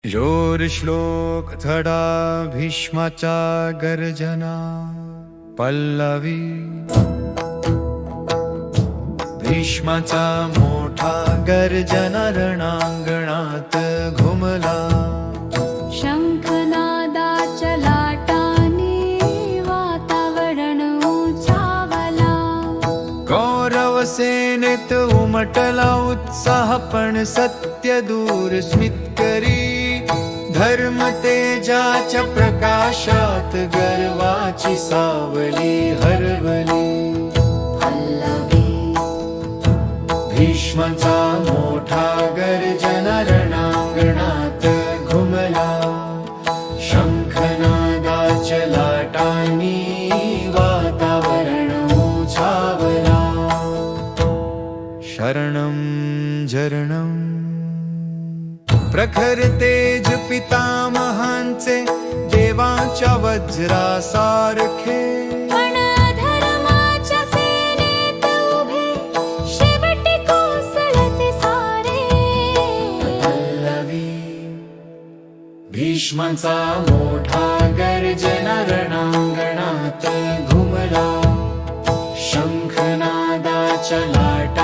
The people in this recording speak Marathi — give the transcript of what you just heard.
योर श्लोक थडा भीष्माचा गर्जना पल्लवी। भीष्माचा मोठा गर्जना रणांगणात घुमला। शंखनादाच्या लाटाने वातावरण उंचावला। कौरव सेनेत उमटला उत्साह, पण सत्य दूर स्मित करी। धर्म तेजाच्या प्रकाशात गर्वाची सावली हरवली। पल्लवी भीष्माचा मोठा गर्जना रणांगणात घुमला। शंखनादाच्या लाटांनी वातावरण उंचावला। शरणं जरणं प्रखर तेज पितामहांचे, देवाच्या वज्रासारखे। पण धर्माच्या सेनेत उभे, शेवटी कोसळते सारे। पल्लवी भीष्माचा मोठा गर्जना रणांगणात घुमला। शंखनादाच्या लाटा